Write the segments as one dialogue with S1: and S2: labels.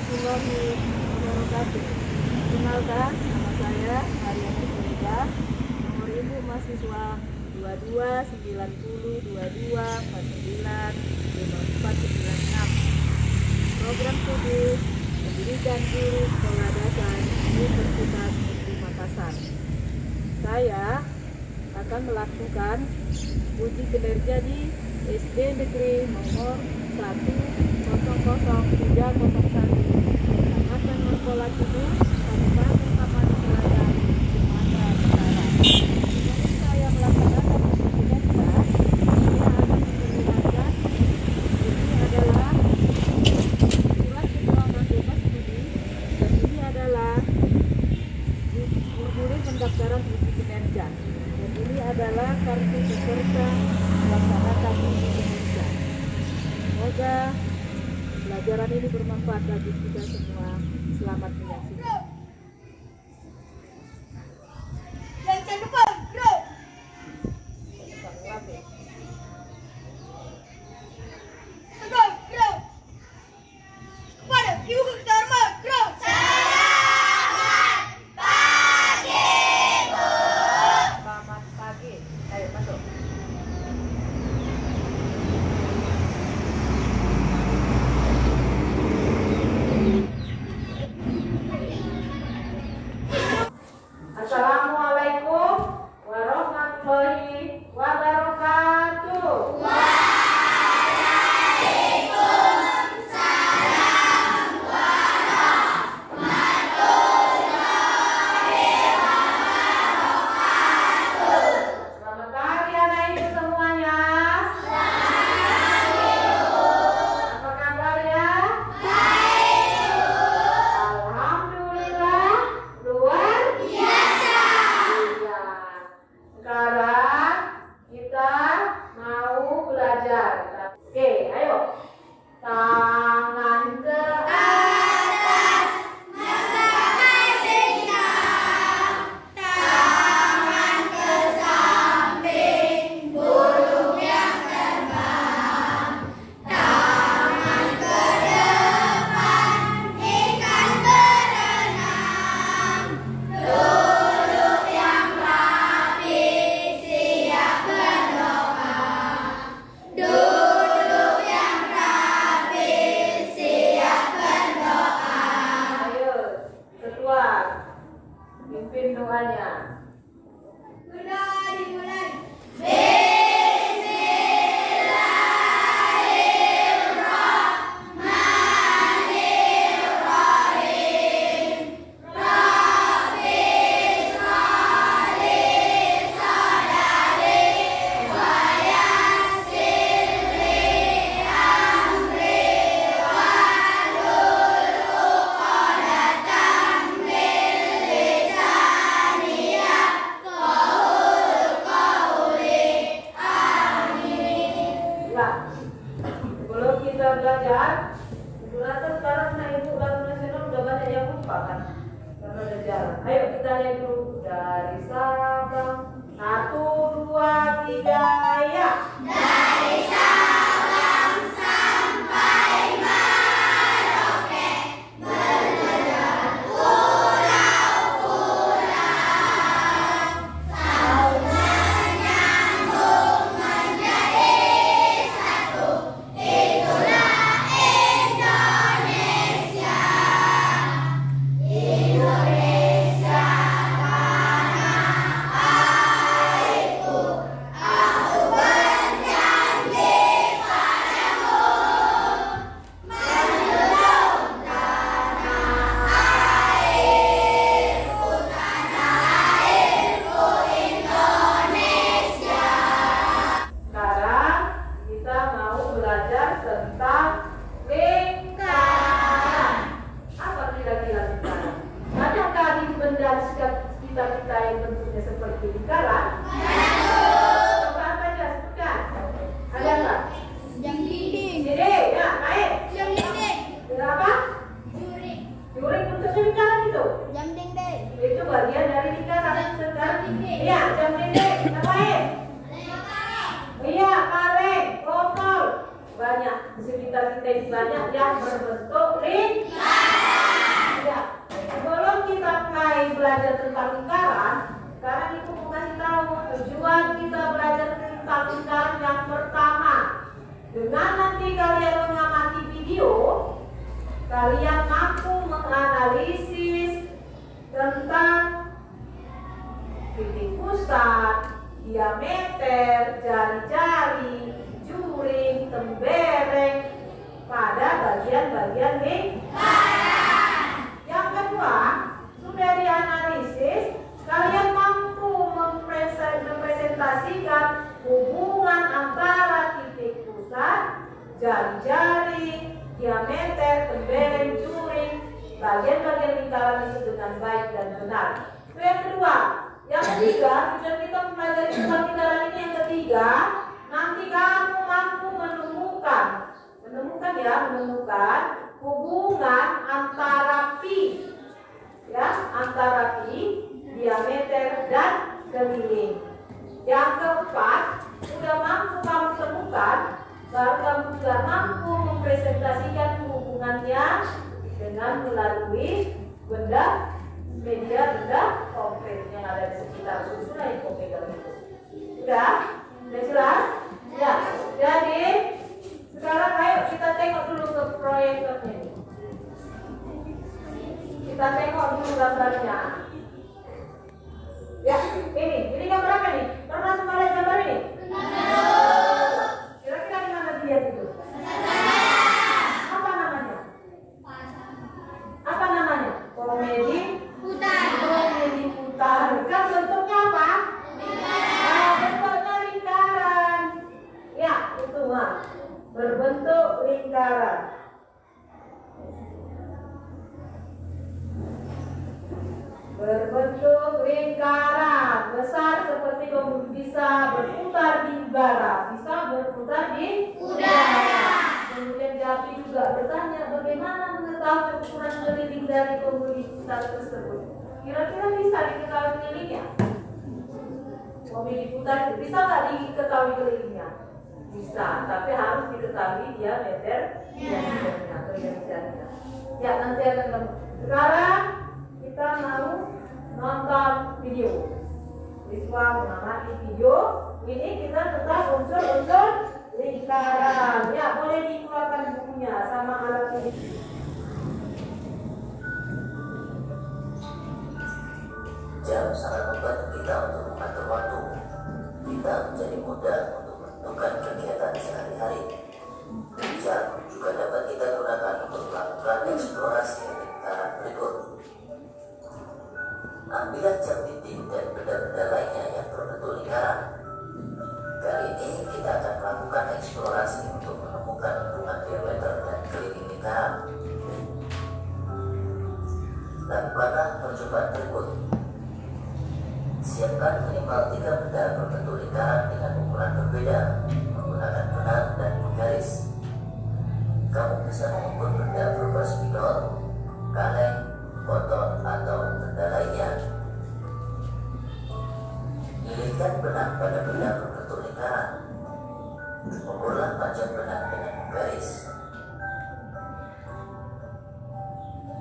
S1: warahmatullahi wabarakatuh. Perkenalkan, nama saya Mariana Sulika, nomor induk mahasiswa 229022495496. Program studi Pendidikan Guru Sekolah Dasar Universitas Negeri Makassar. Saya akan melakukan uji kinerja di SD Negeri nomor 1000301 Kecamatan Sekolah Kidul, Kabupaten Tapanuli Selatan, Sumatera Utara. Sebelum saya melaksanakan uji kinerja, saya akan memperlihatkan ini adalah surat keterangan bebas studi dan ini adalah formulir pendaftaran uji kinerja dan ini adalah kartu peserta melaksanakan uji kinerja. Semoga pelajaran ini bermanfaat bagi kita semua. Selamat menyaksikan.
S2: Jangan lupa, bro. Bro, bro. Pada ibu Dharma, bro. Selamat pagi, Bu.
S1: Selamat pagi. Ayo masuk. Assalamualaikum warahmatullahi wabarakatuh. Selamat pagi anak ibu semuanya. Apa kabar ya? Alhamdulillah luar biasa. Iya. Sekarang kita mau belajar. Oke, ayo. Tangan ke
S2: Atas, mengangkat pinggang, tangan ke samping, burung yang terbang, tangan ke depan, ikan berenang, duduk yang rapi, siap berdoa, duduk yang rapi, siap berdoa.
S1: ayo. Ketua pimpin doanya.
S2: Sudah dimulai. Bismillahirrahmanirrahim. Rabbi sholli sadari wa yassir li amri wahlul 'uqdatam min lisani yafqahul qawli. Amin.
S1: Ya. Sebelum kita belajar, rasa sekarang anak ibu lagu nasional udah banyak yang lupa kan? Karena ada jalan. Ayo kita lihat dulu dari Sabang. 1, 2, 3, ya.
S2: Dari Sabang sampai Merauke, berjalan pulau-pulau, saling menyambung menjadi satu. Itulah Indonesia. Indonesia tanah airku. Aku berjanji padamu, menjunjung tanah airku, Indonesia.
S1: Sekarang kita mau belajar tentang lingkaran. Apa kira-kira lingkaran? Adakah di benda di sekitar kita yang bentuknya seperti lingkaran? Coba apa aja sebutkan? Ada nggak?
S2: Jam dinding.
S1: Jadi, ya, baik.
S2: Jam dinding.
S1: Berapa?
S2: Jurik.
S1: Jurik bentuknya lingkaran itu.
S2: Jam dinding.
S1: Itu bagian dari lingkaran.
S2: Jam dinding.
S1: Iya, jam dinding. Apa ya? Iya, kaleng, botol. Banyak di sekitar kita ini banyak yang berbentuk lingkaran. mampu menganalisis tentang titik pusat, diameter, jari-jari, juring, tembereng pada bagian-bagian lingkaran. Yang kedua, sudah dianalisis, kalian mampu mempresentasikan hubungan antara titik pusat, jari-jari, diameter, tembereng, juring, bagian-bagian lingkaran itu dengan baik dan benar. Itu yang kedua. Yang ketiga, tujuan kita mempelajari tentang lingkaran ini yang ketiga, nanti kamu mampu menemukan hubungan antara pi, ya, antara pi, diameter dan keliling. Yang keempat, sudah mampu kamu temukan, baru kamu juga mampu mempresentasikan hubungannya dengan melalui media benda konkret yang ada di sekitar susunan hipometer itu. Sudah jelas? Ya. Jadi sekarang ayo kita tengok dulu ke proyektornya ini. Kita tengok dulu gambarnya. Ya, ini gambar apa nih? Pernah semua lihat gambar ini? Kira-kira di mana dilihat itu? Apa namanya? Komedi putar. Kan bentuknya apa? Bentuknya lingkaran. Ya, itu mah. Berbentuk lingkaran. Besar seperti kemudian bisa berputar di udara, Kemudian Japi juga bertanya bagaimana mengetahui ukuran keliling dari pembuli putar tersebut. Kira-kira bisa diketahui kelilingnya? Komedi putar itu bisa nggak diketahui kelilingnya? Bisa, tapi harus diketahui diameternya atau jari-jarinya. Ya, nanti akan ketemu. Sekarang kita mau nonton video. Siswa mengamati video ini, kita tentang unsur-unsur lingkaran. Ya, boleh dikeluarkan bukunya sama alat ini.
S3: Jam sangat membantu kita untuk mengatur waktu. Kita menjadi mudah untuk menentukan kegiatan sehari-hari. Jam juga dapat kita gunakan untuk melakukan eksplorasi lingkaran berikut. Ambillah jam dinding dan benda-benda lainnya yang berbentuk lingkaran. Kali ini kita akan melakukan eksplorasi untuk menemukan hubungan diameter dan keliling lingkaran. Lakukanlah percobaan berikut. Siapkan minimal 3 benda berbentuk lingkaran dengan ukuran berbeda menggunakan benang dan penggaris. Kamu bisa mengukur benda berupa spidol, kaleng, botol, atau benda lainnya. Lilitkan benang pada benda berbentuk lingkaran. Ukurlah panjang benang dengan penggaris.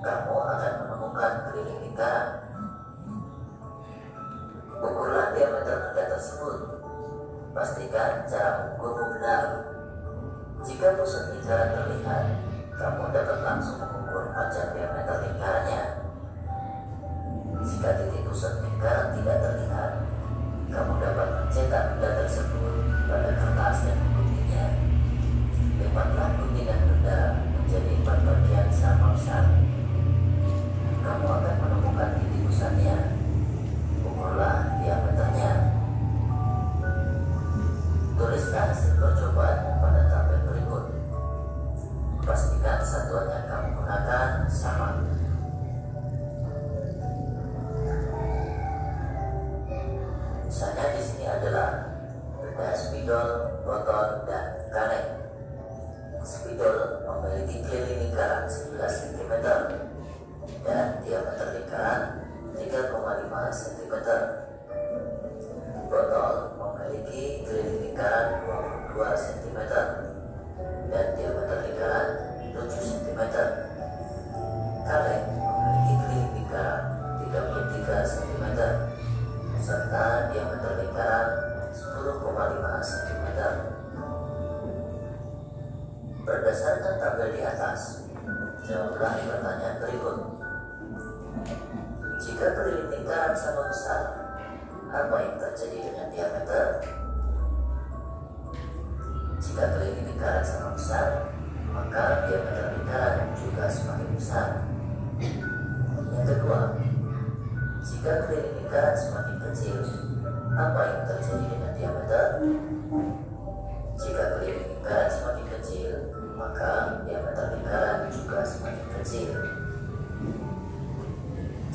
S3: Kamu akan menemukan keliling lingkaran. Ukurlah diameter benda tersebut. Pastikan cara mengukurmu benar. Jika pusat lingkaran terlihat, kamu dapat langsung mengukur panjang diameter lingkarannya. Jika titik pusat lingkaran tidak terlihat, kamu dapat mencetak benda tersebut pada kertas dan guntingnya. Lipatlah guntingan benda menjadi 4 bagian sama besar. Kamu akan menemukan titik pusatnya. Ukurlah diameternya. Tulislah hasil percobaan pada tabel berikut. Pastikan satuan yang kamu gunakan sama. Misalnya di sini adalah benda spidol, botol, dan kaleng. Spidol memiliki keliling lingkaran 11 cm dan diameter lingkaran 3,5 cm. Botol memiliki keliling lingkaran 22 cm dan diameter lingkaran 7 cm. Kaleng memiliki keliling lingkaran 33 cm serta diameter lingkaran 10,5 cm. Berdasarkan tabel di atas, jawablah pertanyaan berikut. Jika keliling lingkaran sama besar, apa yang terjadi dengan diameter? Jika keliling lingkaran sama besar, maka diameter lingkaran juga semakin besar. Yang kedua, jika keliling lingkaran semakin kecil, apa yang terjadi dengan diameter? Jika keliling lingkaran semakin kecil, maka diameter lingkaran juga semakin kecil.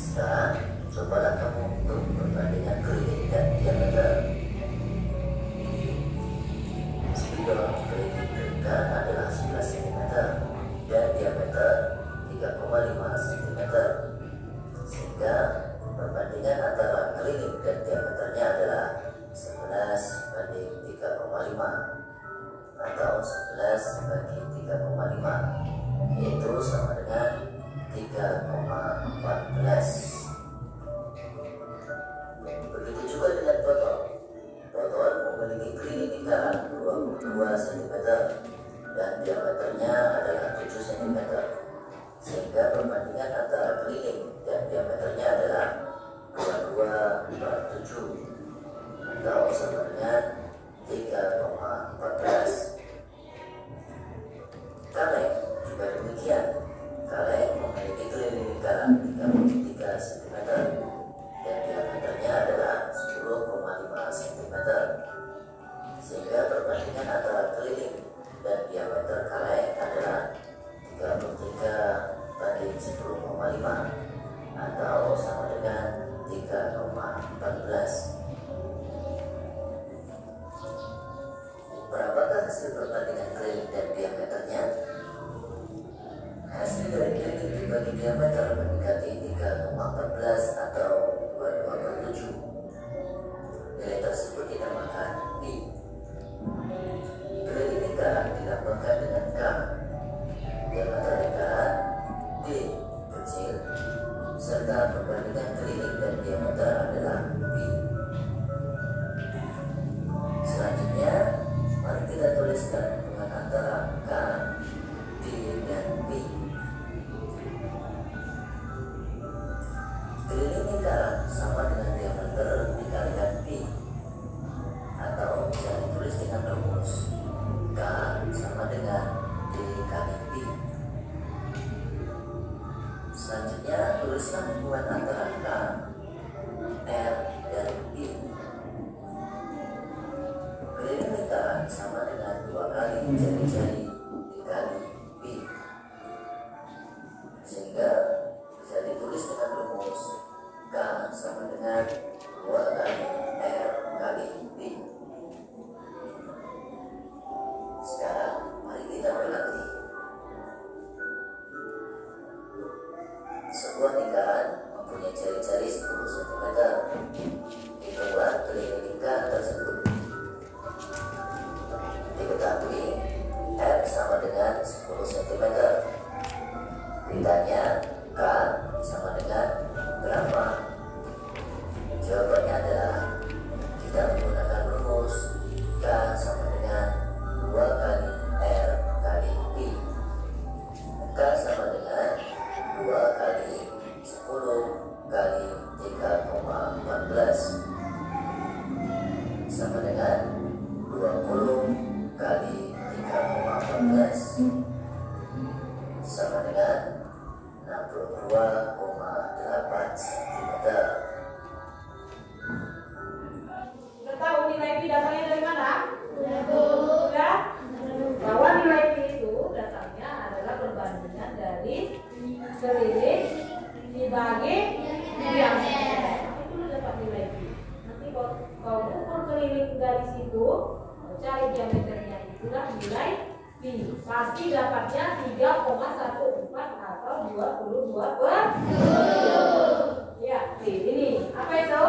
S3: Sekarang, cobalah kamu untuk perbandingan keliling dan diameter. Spidol keliling lingkaran adalah 11 cm dan diameter 3,5 cm. Sehingga perbandingan antara keliling dan diameternya adalah 11 banding 3,5 atau 11 bagi 3,5, yaitu sama dengan 3,14. Begitu juga dengan botol. Botol memiliki keliling lingkaran 22 cm dan diameternya adalah 7 cm. Sehingga perbandingan antara keliling dan diameternya adalah 22/7 atau sama dengan 3,14. Kaleng juga demikian. Kaleng memiliki keliling lingkaran 33 cm dan diameternya adalah 10,5 cm. Sehingga perbandingan antara keliling dan diameter kaleng adalah 33/10,5 atau sama dengan 3,14. Berapakah hasil perbandingan keliling dan diameternya? Hasil dari keliling dibagi diameter mendekati 3,14 atau 22/7. Nilai tersebut dinamakan pi. Keliling lingkaran dilambangkan dengan K. Diameter lingkaran D kecil, serta perbandingan keliling dan diameter adalah pi. Selanjutnya, mari kita tuliskan hubungan antara K, D, dan P. Keliling lingkaran sama dengan diameter dikalikan P, atau bisa ditulis dengan rumus K sama dengan D kali P. Selanjutnya, tuliskan hubungan antara K, R, dan P. Keliling lingkaran sama dengan 2 kali jari-jari dikali P, sehingga bisa ditulis dengan rumus K sama dengan 2 kali R kali P. Sekarang mari kita berlatih. Sebuah lingkaran mempunyai jari-jari 10 cm. Hitunglah keliling lingkaran tersebut. Diketahui R sama dengan 10 cm. Ditanya K sama dengan berapa? Jawabannya adalah kita menggunakan rumus K sama dengan 2 kali R kali P. K sama dengan 2 kali 10 kali 3,14 sama dengan 20 kali 3,14 sama dengan 62,8 cm.
S1: Sudah tahu nilai pi datangnya dari mana? Sudah? Bahwa nilai pi itu datangnya adalah perbandingan dari keliling dibagi diameter. Itu lu dapat nilai pi. Nanti kalau ukur keliling dari situ, cari diameternya, itulah nilai pi. Pasti dapatnya 3,14 atau 22/10. Ya, ini apa itu?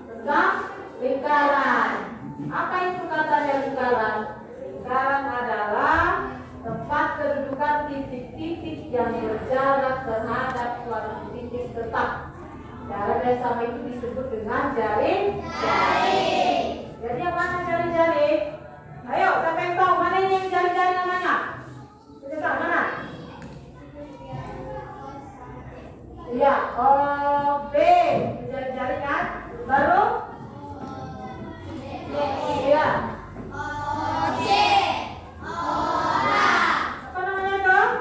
S1: Tentang lingkaran. Apa itu katanya lingkaran? Lingkaran adalah tempat kedudukan titik-titik yang berjarak terhadap suatu titik tetap. Jarak yang sama itu disebut dengan jaring. Jadi yang mana jaring-jaring? Ayo, siapa yang tahu mana ini yang jaring-jaring namanya? Kita tahu mana? Iya, OB. Jari-jari kan? Baru? Iya. Apa namanya dong?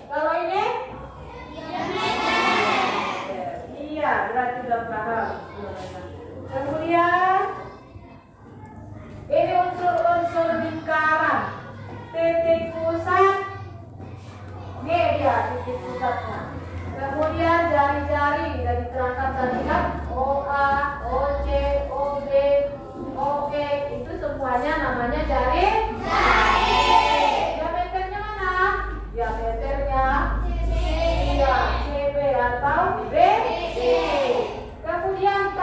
S1: Kalau ini? Iya, berarti udah paham. Kemudian ini unsur-unsur lingkaran. Titik pusat. Ini dia titik pusatnya. Kemudian jari-jari sudah diterangkan tadi kan, OA, OC, OB, OE itu semuanya namanya jari. Diameternya mana? Diameternya iya, CB atau BC. Kemudian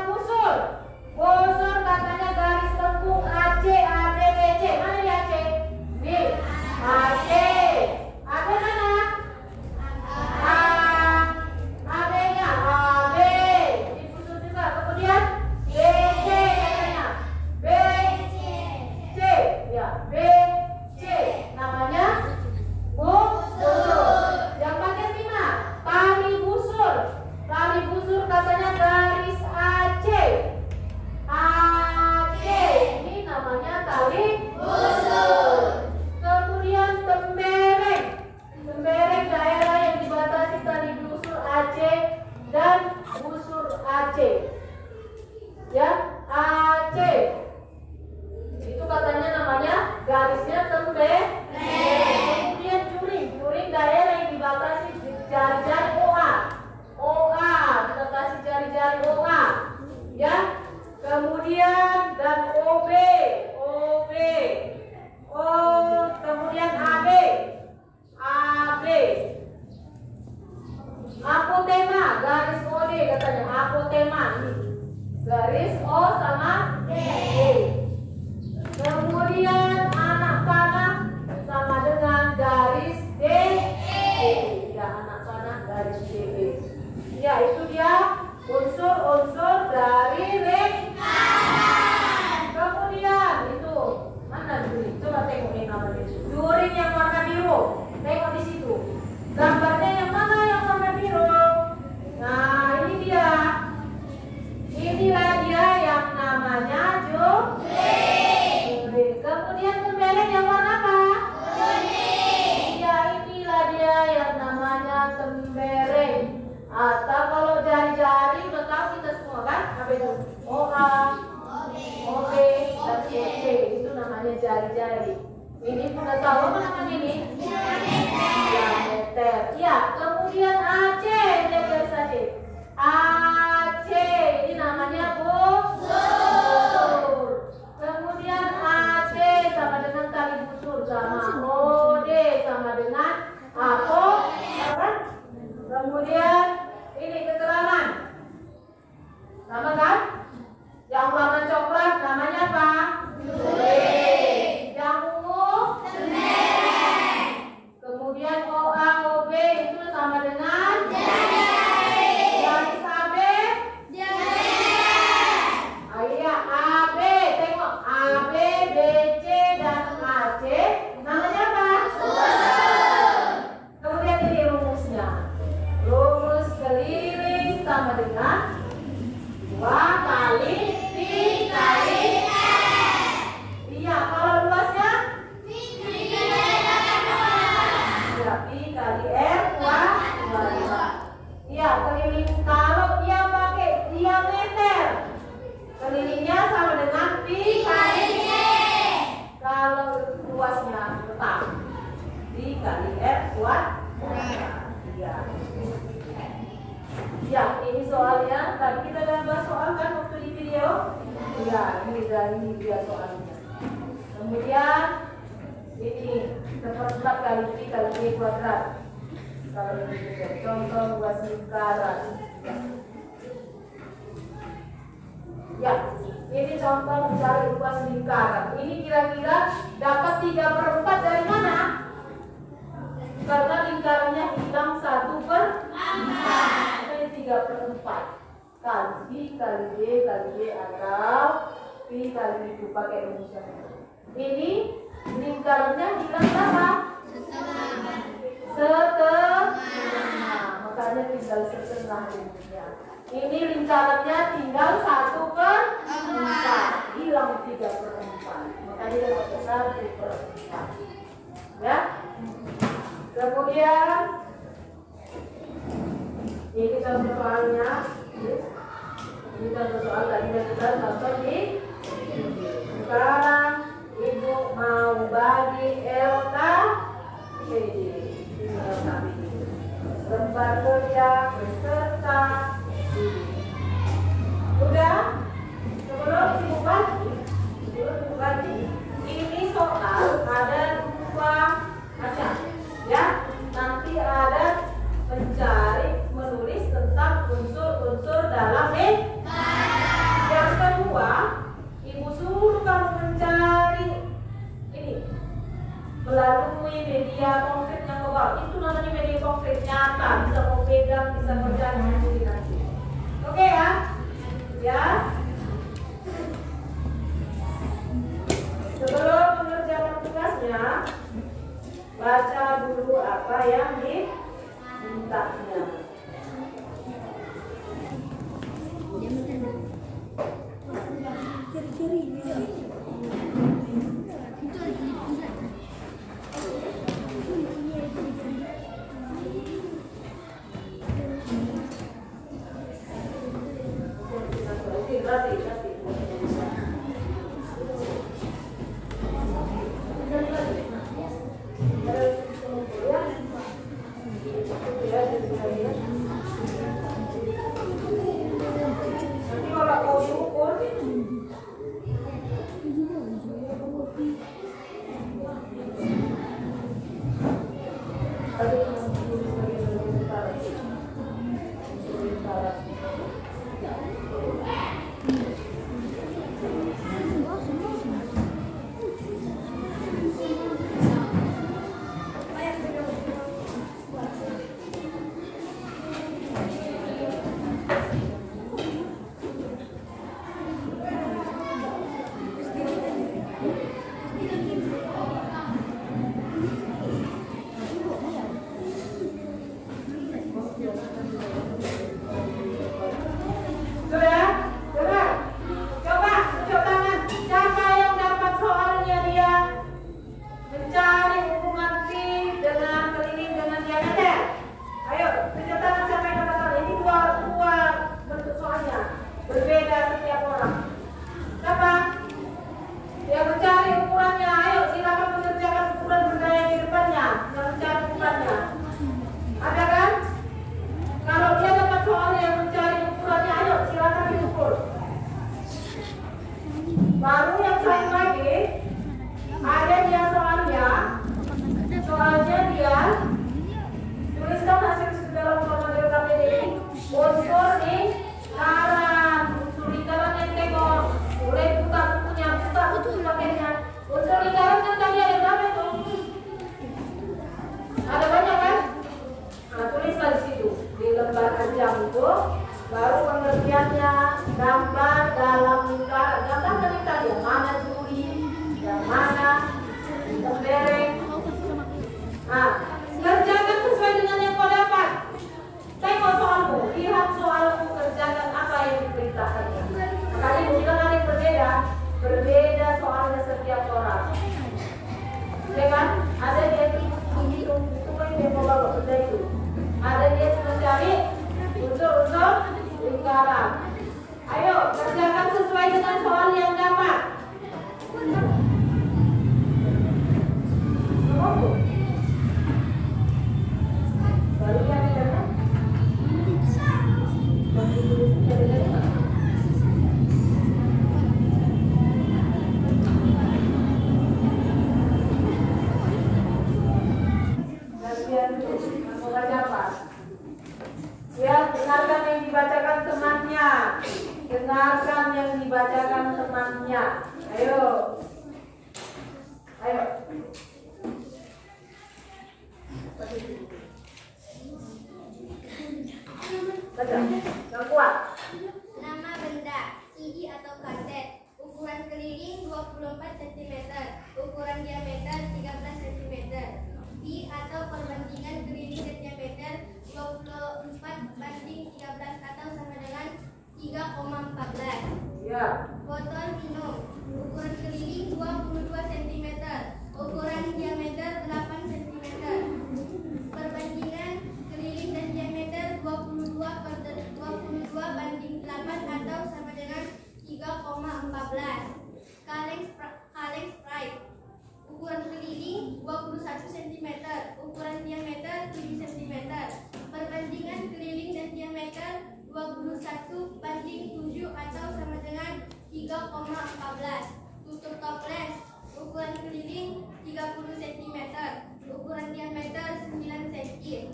S1: busur. Busur katanya garis lengkung AC, AD, BC. Mana di AC? Di AC. AB mana? AB-nya AB. Di busur juga. Kemudian BC katanya. BC. Ya, BC. Namanya busur. Yang bagian lima, tali busur. Tali busur katanya garis AC. AC. Ini namanya tali busur. Kemudian tembereng. Tembereng daerah yang dibatasi tali busur AC dan busur AC. Ya, AC. Itu katanya namanya garisnya tembereng. Kemudian juring. Juring daerah yang dibatasi jari-jari OA. OA, kita kasih jari-jari OA. Ya. Kemudian dan OB. OB. Kemudian AB. AB. Apotema, garis OD katanya. Apotema ini. Garis O sama D. Kemudian anak panah sama dengan garis D. Ya, anak panah garis DE. Ya, itu dia unsur-unsur dari lingkaran. Kemudian itu mana juring? Coba tengok ini namanya. Juring yang warna biru. Tengok di situ. Gambarnya yang mana yang warna biru? Nah, ini dia. Inilah dia yang namanya juring. Kemudian tembereng yang warna apa? Kuning. Ya, inilah dia yang namanya tembereng. Atau kalau jari-jari udah tahu kita semua kan? Apa itu? OA, OB, dan OC. Itu namanya jari-jari. Ini udah tahu apa namanya ini? Diameter. Ya, kemudian AC. Dia garis AC. AC. Ini namanya busur. Kemudian AC sama dengan tali busur sama OD sama dengan apa? Kemudian ini keterangan. Sama kan? Yang warna coklat namanya apa? Juring. Yang ungu? Tembereng. Kemudian OA, OB itu sama dengan garis AB? Iya, AB. Tengok AB, BC dan AC namanya apa? Kemudian ini rumusnya. Rumus keliling sama dengan 2 kali pi kali R. Iya, kalau luasnya? Ya, pi kali R kuat 2. Iya, keliling. Kalau dia pakai diameter, kelilingnya sama dengan pi kali D. Kalau luasnya tetap pi kali R kuat 2. Iya. Ya, ini soalnya. Tadi kita udah bahas soal kan waktu di video. Ya, ini dia soalnya. Kemudian ini seperempat kali pi kali D kuadrat. Kalau ini juga contoh buat lingkaran. Ya, ini contoh mencari luas lingkaran. Ini kira-kira dapat 3/4 dari mana? Karena lingkarannya hilang 1/4. 3/4 kali pi kali D kali D atau pi kali itu pakai rumusnya. Ini lingkarannya hilang berapa? Setengah. Ya. Ini lingkarannya tinggal 1/4, hilang 3/4. Makanya dia besar 1/4. Ya. Kemudian ini contoh soalnya. Ini contoh soal tadi yang kita contoh di. Sekarang ibu mau bagi LKPD. Lembar kerja beserta udah sebelum ibu bagi ini soal ada 2 macam ya, nanti ada mencari menulis tentang unsur-unsur dalam yang kedua ibu suruh kamu mencari ini melalui media konkret yang kebal. Itu namanya media konkret nyata, bisa mau pegang, bisa kerjaan sendiri nanti. Oke ya? Ya. Sebelum mengerjakan tugasnya, baca dulu apa yang dimintanya. Baru yang satu lagi ada dia soalnya dia tuliskan hasil dalam formulir KPD. Unsur lingkaran, yang tengok, boleh buka bukunya, buka pakainya. Unsur lingkaran kan tadi ada berapa itu? Ada banyak kan? Nah, tulislah di situ di lembar panjang itu. Baru pengertiannya, gambar dalam lingkaran, gambar dari tadi yang mana juri, yang mana tembereng. Nah, kerjakan sesuai dengan yang kau dapat. Tengok soalmu, lihat soalmu, kerjakan apa yang diperintahkannya. Makanya bukan ada yang berbeda soalnya setiap orang. Ya kan? Ada dia hitung, itu kan yang mau bawa benda itu. Ada dia mencari unsur-unsur lingkaran. Ayo kerjakan sesuai dengan soal yang dapat. Ya, dengarkan yang dibacakan temannya. Dengarkan yang dibacakan temannya. Ayo. Ayo. Baca. Yang kuat.
S2: Nama benda, CD atau kaset. Ukuran keliling 24 cm. Ukuran diameter 13 cm. Pi atau perbandingan keliling ke diameter 24/13 3,14.
S1: Ya.
S2: Botol minum, ukuran keliling 22 cm, ukuran diameter 8 cm. Perbandingan keliling dan diameter 22 banding 8 atau sama dengan 3,14. Kaleng Sprite, ukuran keliling 21 cm, ukuran diameter 7 cm. Perbandingan keliling dan diameter 21 banding 7 atau sama dengan 3,14. Tutup toples, ukuran keliling 30 cm, ukuran diameter 9 cm.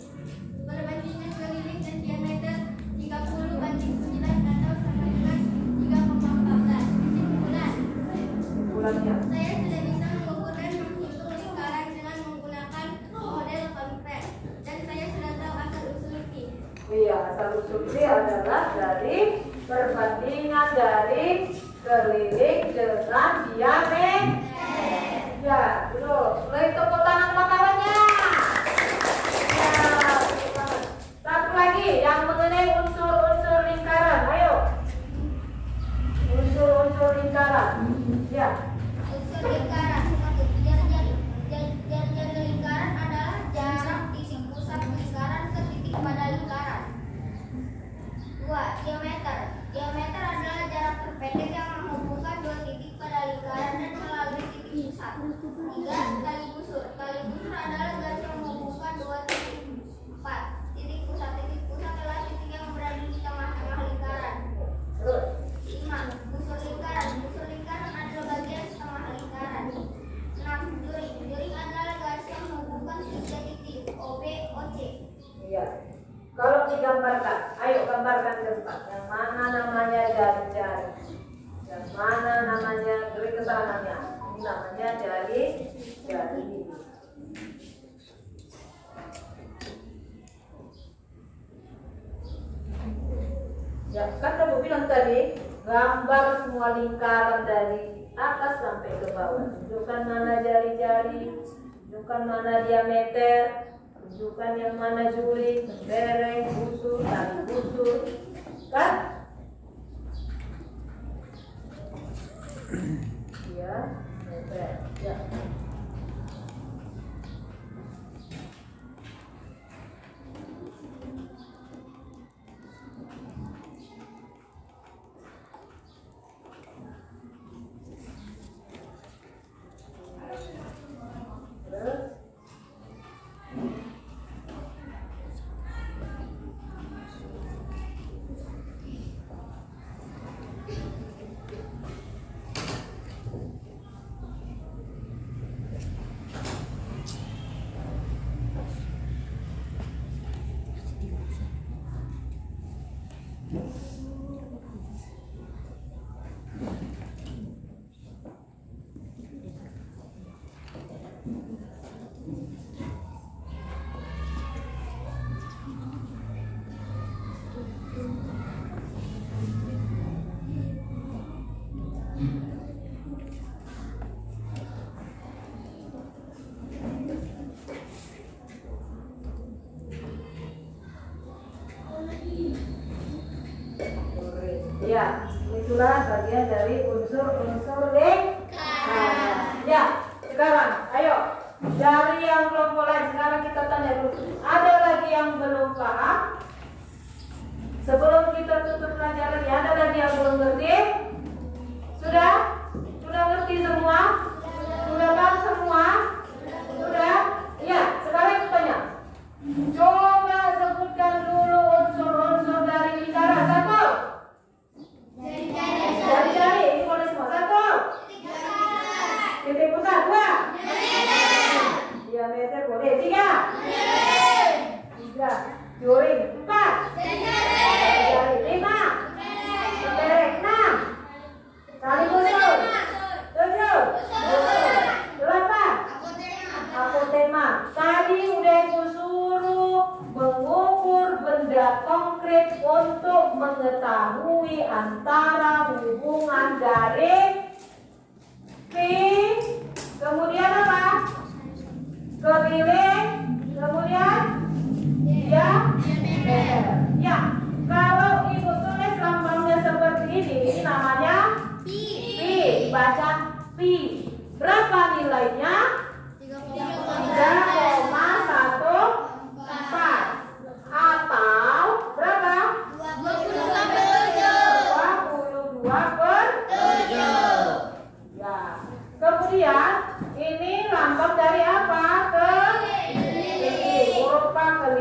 S2: Perbandingan keliling dan diameter 30 banding 9 atau sama dengan 3,14. Kesimpulan.
S1: Kesimpulannya.
S2: Saya sudah bisa mengukur dan menghitung lingkaran dengan menggunakan model konkret, dan saya sudah tahu asal-usul ini.
S1: Iya, asal-usul ini adalah dari perbandingan dari keliling dengan diameter. Ya, terus mulai tepuk tangan buat kawannya. Ya, satu lagi yang mengenai unsur-unsur lingkaran. Ayo, unsur-unsur lingkaran. Ya.
S2: Unsur lingkaran. Jari-jari lingkaran adalah jarak titik pusat lingkaran ke titik pada lingkaran. 2. Diameter. Diameter adalah jarak terpendek yang menghubungkan dua titik pada lingkaran dan melalui titik pusat. 3. Tali busur. Tali busur adalah garis yang menghubungkan dua titik. 4. Titik pusat. Titik pusat adalah titik yang berada di tengah-tengah lingkaran. 5. Busur lingkaran. Busur lingkaran adalah bagian setengah lingkaran. 6. Juring. Juring adalah garis yang menghubungkan tiga titik O, B, O, C.
S1: Iya. Kalau digambarkan, ayo gambarkan ke depan. Yang mana namanya jari-jari? Yang mana namanya, beri keterangannya. Ini namanya jari. Ya, kan kamu bilang tadi, gambar semua lingkaran dari atas sampai ke bawah. Tunjukkan mana jari-jari, tunjukkan mana diameter, tunjukkan yang mana juring, bereng, busur, tali busur, kan? Ya, meter, ya. Ya, itulah bagian dari unsur-unsur lingkaran. Ya, sekarang ayo dari yang belum mulai, sekarang kita tanya dulu. Ada lagi yang belum paham? Sebelum kita tutup pelajaran, ada lagi yang belum ngerti? Sudah? Sudah ngerti semua? Sudah paham semua? Sudah? Ya, sekarang kita tanya. Coba sebutkan dulu unsur-unsur dari lingkaran. Satu. Jari-jari, ini boleh semua. Satu. Titik pusat. 2. Diameter boleh. 3. Juring. 4. Jari. 5. Bereng. 6. Tali busur. 7. 8. Apotema. Tadi udah ibu suruh mengukur benda konkret untuk mengetahui antara hubungan dari kemudian apa? Keliling, kemudian diameter. Ya, kalau ibu tulis lambangnya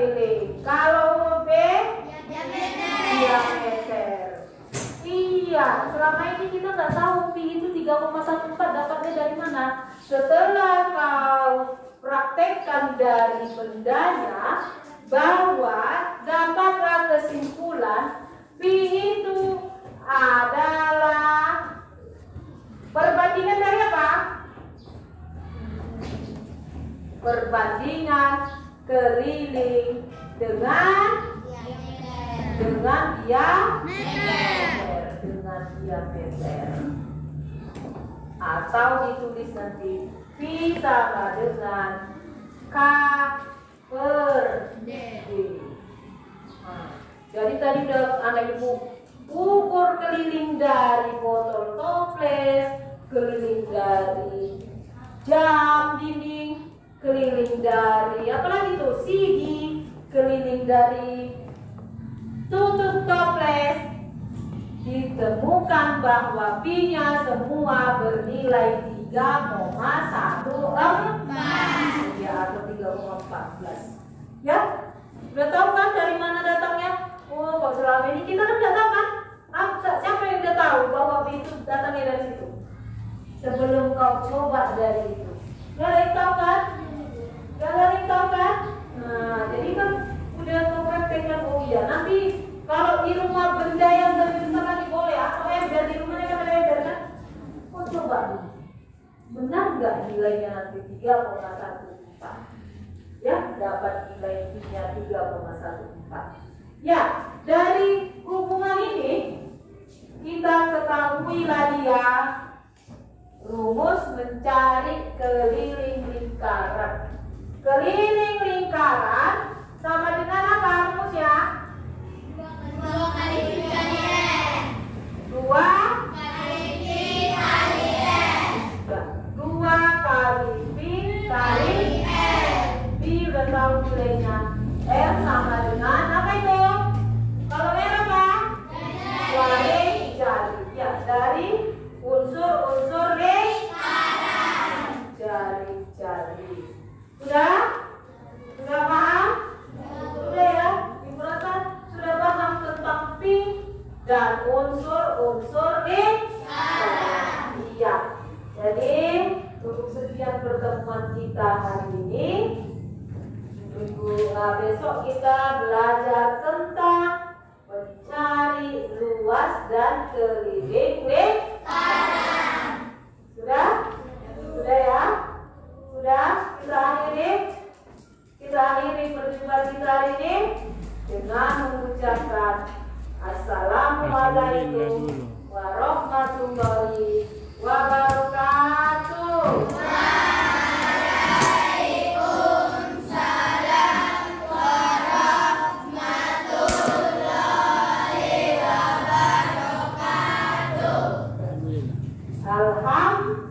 S1: keliling. Kalau huruf B, diameter. Iya, selama ini kita nggak tahu pi itu 3,14 dapatnya dari mana. Setelah kau praktekkan dari bendanya, bahwa dapatlah kesimpulan pi itu adalah perbandingan dari apa? Perbandingan keliling dengan diameter. Atau ditulis nanti pi sama dengan K per D. Nah, jadi tadi udah anak ibu ukur keliling dari botol toples, keliling dari jam dinding, keliling dari apa lagi tuh, CD, keliling dari tutup toples. Ditemukan bahwa pi-nya semua bernilai 3,14 ya, atau 3,14 ya. Udah tahu kan dari mana datangnya? Oh, kok selama ini kita kan nggak tahu kan? Siapa yang udah tahu bahwa pi itu datangnya dari situ? Sebelum kau coba dari itu, nggak ada yang tahu kan? Nggak ada yang tahu kan? Nah, jadi kan udah kau praktekkan. Oh iya, nanti kalau di rumah benda yang lebih besar lagi boleh, atau ember di rumahnya kan ada ember kan? Oh, coba dulu. Benar nggak nilainya nanti 3,14? Ya, dapat nilai pi-nya 3,14. Ya, dari hubungan ini kita ketahuilah dia rumus mencari keliling lingkaran. Keliling lingkaran sama dengan apa rumusnya?
S2: 2 kali pi kali n.
S1: 2 kali pi kali n. Pi udah tahu nilainya. R sama dengan apa itu? Kalau R apa? Dari jari. Ya, dari unsur-unsur lingkaran. Jari-jari. Sudah? Sudah paham? Sudah ya? Ibu rasa sudah paham tentang pi dan unsur-unsur lingkaran. Iya. Jadi untuk sekian pertemuan kita hari ini, besok kita belajar tentang mencari luas dan keliling lingkaran. Sudah? Sudah ya? Sudah? Kita akhiri perjumpaan kita hari ini dengan mengucapkan Assalamualaikum warahmatullahi wabarakatuh. Alhamdulillah.